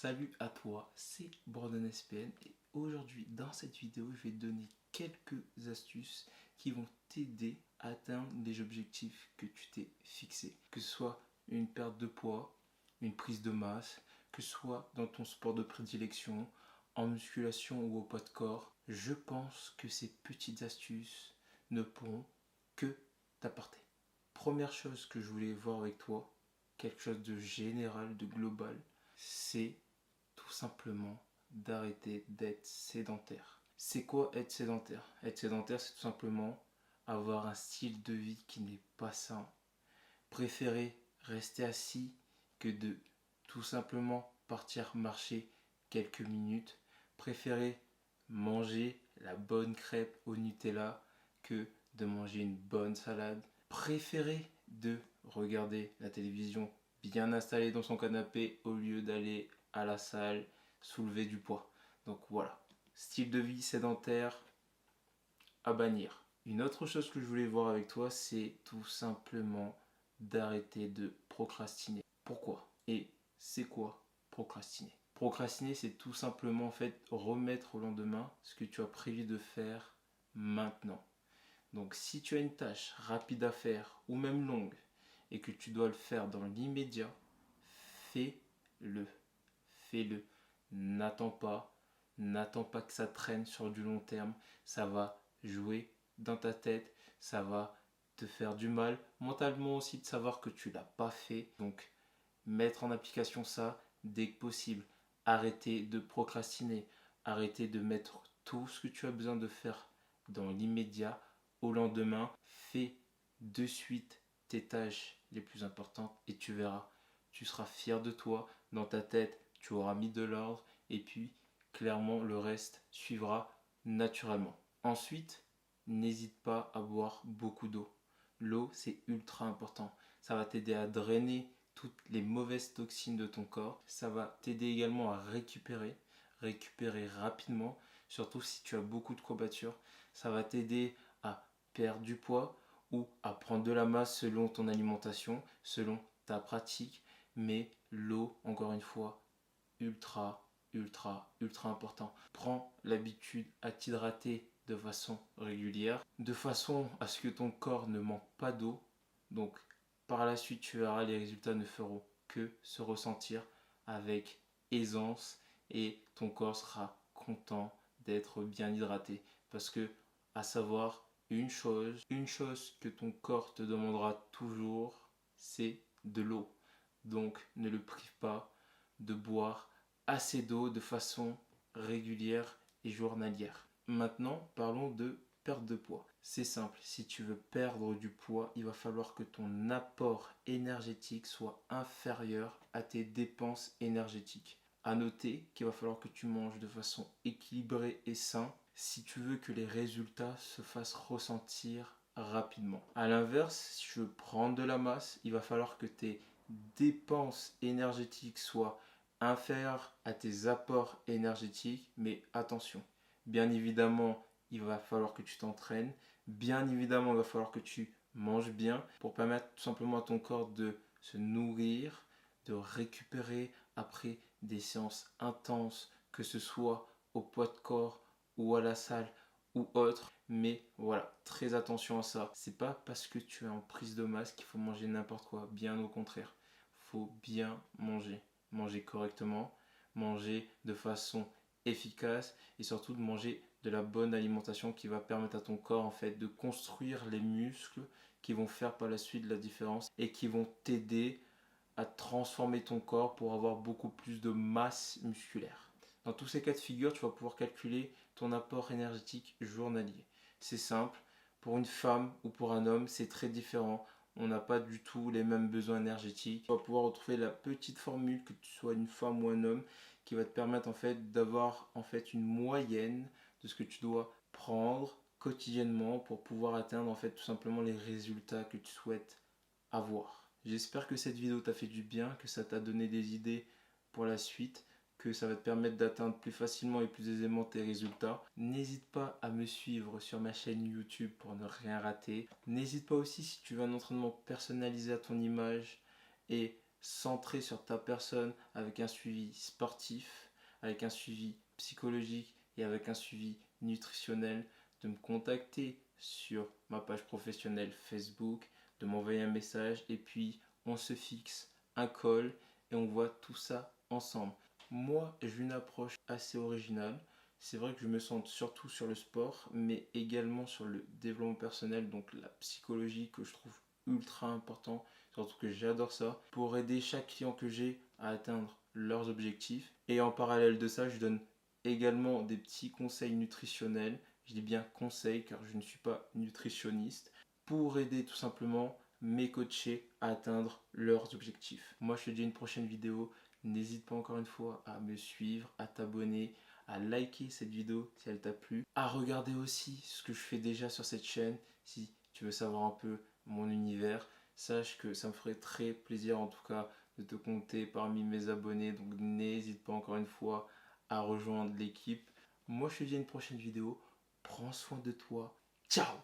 Salut à toi, c'est Brandon SPN et aujourd'hui dans cette vidéo je vais te donner quelques astuces qui vont t'aider à atteindre les objectifs que tu t'es fixés. Que ce soit une perte de poids, une prise de masse, que ce soit dans ton sport de prédilection, en musculation ou au poids de corps, je pense que ces petites astuces ne pourront que t'apporter. Première chose que je voulais voir avec toi, quelque chose de général, de global, c'est tout simplement d'arrêter d'être sédentaire. C'est quoi être sédentaire? Être sédentaire, c'est tout simplement avoir un style de vie qui n'est pas sain. Préférer rester assis que de tout simplement partir marcher quelques minutes. Préférer manger la bonne crêpe au Nutella que de manger une bonne salade. Préférer de regarder la télévision bien installé dans son canapé au lieu d'aller à la salle soulever du poids. Donc voilà, style de vie sédentaire à bannir. Une autre chose que je voulais voir avec toi, c'est tout simplement d'arrêter de procrastiner. Pourquoi? Et c'est quoi procrastiner? Procrastiner, c'est tout simplement en fait remettre au lendemain ce que tu as prévu de faire maintenant. Donc si tu as une tâche rapide à faire ou même longue et que tu dois le faire dans l'immédiat, fais-le. Fais-le. N'attends pas. N'attends pas que ça traîne sur du long terme. Ça va jouer dans ta tête. Ça va te faire du mal. Mentalement aussi de savoir que tu ne l'as pas fait. Donc mettre en application ça dès que possible. Arrêtez de procrastiner. Arrêtez de mettre tout ce que tu as besoin de faire dans l'immédiat au lendemain. Fais de suite tes tâches les plus importantes et tu verras, tu seras fier de toi. Dans ta tête, tu auras mis de l'ordre et puis clairement le reste suivra naturellement. Ensuite, n'hésite pas à boire beaucoup d'eau. L'eau, c'est ultra important. Ça va t'aider à drainer toutes les mauvaises toxines de ton corps. Ça va t'aider également à récupérer rapidement, surtout si tu as beaucoup de courbatures. Ça va t'aider à perdre du poids ou à prendre de la masse selon ton alimentation, selon ta pratique. Mais l'eau, encore une fois, ultra important. Prends l'habitude à t'hydrater de façon régulière, de façon à ce que ton corps ne manque pas d'eau. Donc par la suite, tu verras, les résultats ne feront que se ressentir avec aisance et ton corps sera content d'être bien hydraté. Parce que, à savoir, une chose que ton corps te demandera toujours, c'est de l'eau. Donc ne le prive pas de boire assez d'eau de façon régulière et journalière. Maintenant, parlons de perte de poids. C'est simple, si tu veux perdre du poids, il va falloir que ton apport énergétique soit inférieur à tes dépenses énergétiques. À noter qu'il va falloir que tu manges de façon équilibrée et saine si tu veux que les résultats se fassent ressentir rapidement. A l'inverse, si tu veux prendre de la masse, il va falloir que tes dépenses énergétiques soient inférieures à tes apports énergétiques, mais attention, bien évidemment, il va falloir que tu t'entraînes, bien évidemment, il va falloir que tu manges bien pour permettre tout simplement à ton corps de se nourrir, de récupérer après des séances intenses, que ce soit au poids de corps ou à la salle ou autre. Mais voilà, très attention à ça. C'est pas parce que tu es en prise de masse qu'il faut manger n'importe quoi, bien au contraire. Faut bien manger, manger correctement, manger de façon efficace et surtout de manger de la bonne alimentation qui va permettre à ton corps en fait de construire les muscles qui vont faire par la suite la différence et qui vont t'aider à transformer ton corps pour avoir beaucoup plus de masse musculaire. Dans tous ces cas de figure, tu vas pouvoir calculer ton apport énergétique journalier. C'est simple, pour une femme ou pour un homme, c'est très différent. On n'a pas du tout les mêmes besoins énergétiques. Tu vas pouvoir retrouver la petite formule, que tu sois une femme ou un homme, qui va te permettre en fait d'avoir en fait une moyenne de ce que tu dois prendre quotidiennement pour pouvoir atteindre en fait tout simplement les résultats que tu souhaites avoir. J'espère que cette vidéo t'a fait du bien, que ça t'a donné des idées pour la suite, que ça va te permettre d'atteindre plus facilement et plus aisément tes résultats. N'hésite pas à me suivre sur ma chaîne YouTube pour ne rien rater. N'hésite pas aussi si tu veux un entraînement personnalisé à ton image et centré sur ta personne avec un suivi sportif, avec un suivi psychologique et avec un suivi nutritionnel, de me contacter sur ma page professionnelle Facebook, de m'envoyer un message et puis on se fixe un call et on voit tout ça ensemble. Moi, j'ai une approche assez originale. C'est vrai que je me centre surtout sur le sport, mais également sur le développement personnel, donc la psychologie que je trouve ultra important, surtout que j'adore ça, pour aider chaque client que j'ai à atteindre leurs objectifs. Et en parallèle de ça, je donne également des petits conseils nutritionnels. Je dis bien conseils car je ne suis pas nutritionniste, pour aider tout simplement mes coachés à atteindre leurs objectifs. Moi, je te dis à une prochaine vidéo. N'hésite pas encore une fois à me suivre, à t'abonner, à liker cette vidéo si elle t'a plu, à regarder aussi ce que je fais déjà sur cette chaîne si tu veux savoir un peu mon univers. Sache que ça me ferait très plaisir en tout cas de te compter parmi mes abonnés, donc n'hésite pas encore une fois à rejoindre l'équipe. Moi je te dis à une prochaine vidéo, prends soin de toi, ciao!